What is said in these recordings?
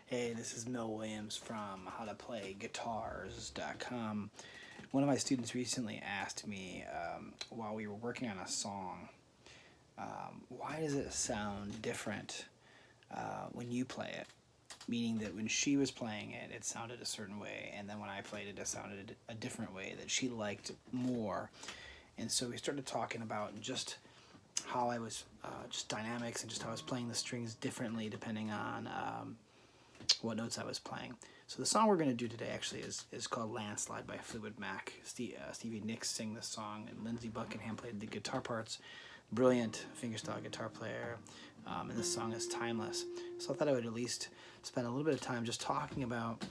Hey, this is Mel Williams from howtoplayguitars.com. One of my students recently asked me while we were working on a song, why does it sound different when you play it? Meaning that when she was playing it, it sounded a certain way, and then when I played it, it sounded a different way that she liked more. And so we started talking about just how I was, just dynamics, and just how I was playing the strings differently depending on what notes I was playing. So the song we're going to do today actually is called Landslide by Fleetwood Mac. Stevie Nicks sang this song, and Lindsey Buckingham played the guitar parts. Brilliant fingerstyle guitar player, and this song is timeless. So I thought I would at least spend a little bit of time just talking about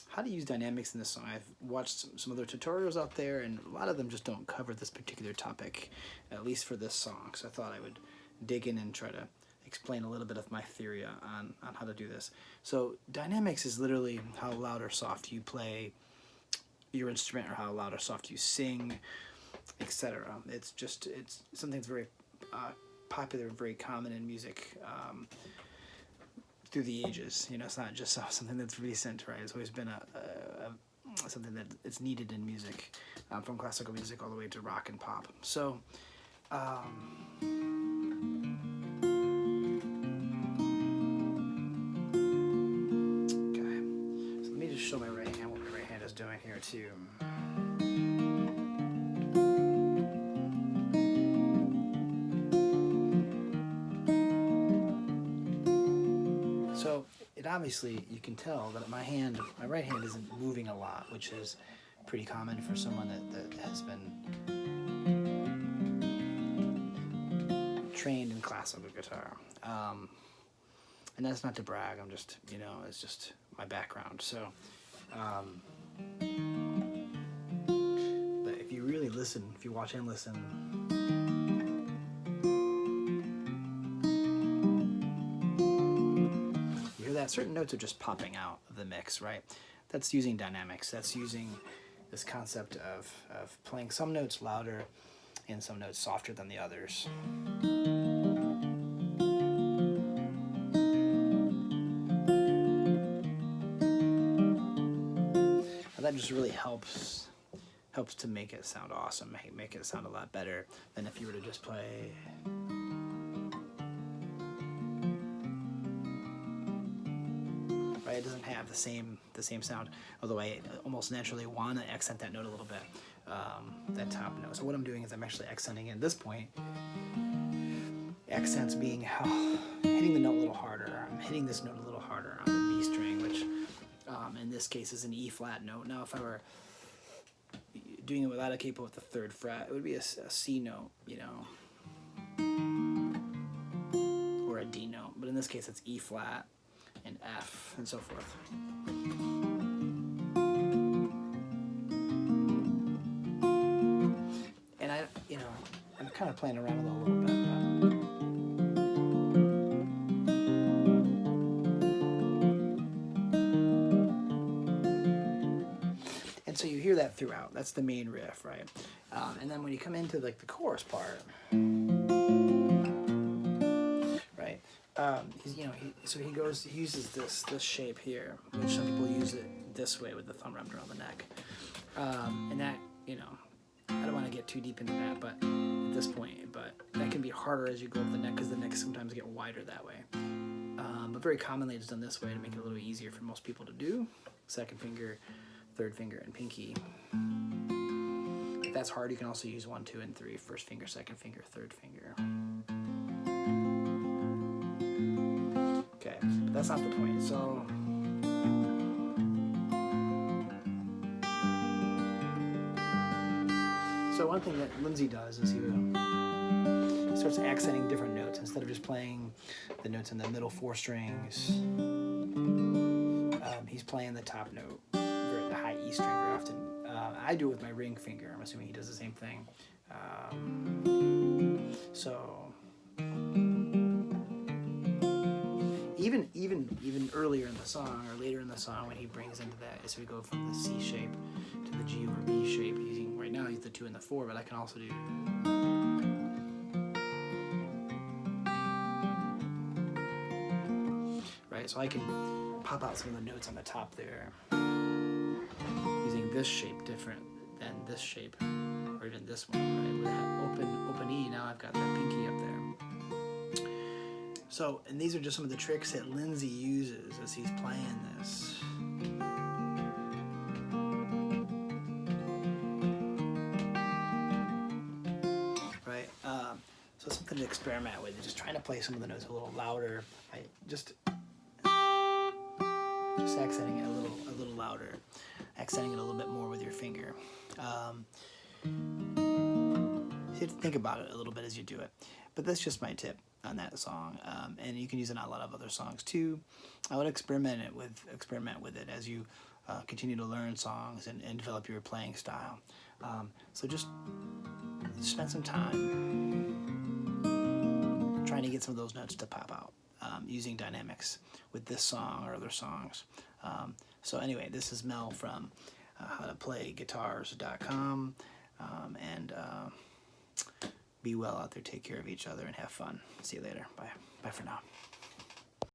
how to use dynamics in this song. I've watched some other tutorials out there, and a lot of them just don't cover this particular topic, at least for this song. So I thought I would dig in and try to explain a little bit of my theory on how to do this. So dynamics is literally how loud or soft you play your instrument, or how loud or soft you sing, etc. It's something that's very popular and very common in music through the ages. You know, it's not just something that's recent, right? It's always been something that it's needed in music, from classical music all the way to rock and pop. So show my right hand what my right hand is doing here too. So it obviously, you can tell that my right hand isn't moving a lot, which is pretty common for someone that has been trained in classical guitar. And that's not to brag, I'm just, it's just my background. So but if you really listen, if you watch and listen, you hear that certain notes are just popping out of the mix, right? That's using dynamics. That's using this concept of playing some notes louder and some notes softer than the others. That just really helps to make it sound awesome, make it sound a lot better than if you were to just play. Right, it doesn't have the same sound, although I almost naturally want to accent that note a little bit, that top note. So what I'm doing is I'm actually accenting in this point. Accents being hitting the note a little harder. I'm hitting this note a little harder on the B string, which in this case is an E flat note. Now if I were doing it without a capo with the 3rd fret, it would be a C note, or a D note. But in this case it's E flat and F and so forth. And I'm kind of playing around with it a little bit. And so you hear that throughout. That's the main riff, right? And then when you come into like the chorus part, right? He uses this shape here, which some people use it this way with the thumb wrapped around the neck. And that, I don't want to get too deep into that, but at this point, but that can be harder as you go up the neck, because the necks sometimes get wider that way. But very commonly it's done this way to make it a little easier for most people to do. 2nd finger, 3rd finger, and pinky. If that's hard, you can also use 1, 2, and 3. 1st finger, 2nd finger, 3rd finger. Okay, but that's not the point. So one thing that Lindsey does is he starts accenting different notes. Instead of just playing the notes in the middle 4 strings, he's playing the top note, the high E string very often. I do it with my ring finger. I'm assuming he does the same thing. So even earlier in the song, or later in the song, when he brings into that, as we go from the C shape to the G over B shape, using right now he's the 2 and the 4, but I can also do. Right, so I can pop out some of the notes on the top there. Using this shape different than this shape, or even this one, right? With that open E, now I've got that pinky up there. So, and these are just some of the tricks that Lindsay uses as he's playing this. Right? So something to experiment with, just trying to play some of the notes a little louder. Just accenting it a little louder, accenting it a little bit more with your finger. You have to think about it a little bit as you do it. But that's just my tip on that song, and you can use it on a lot of other songs too. I would experiment with it as you continue to learn songs and develop your playing style. So just spend some time trying to get some of those notes to pop out, using dynamics with this song or other songs. So anyway, this is Mel from howtoplayguitars.com, and be well out there, take care of each other, and have fun. See you later. Bye for now.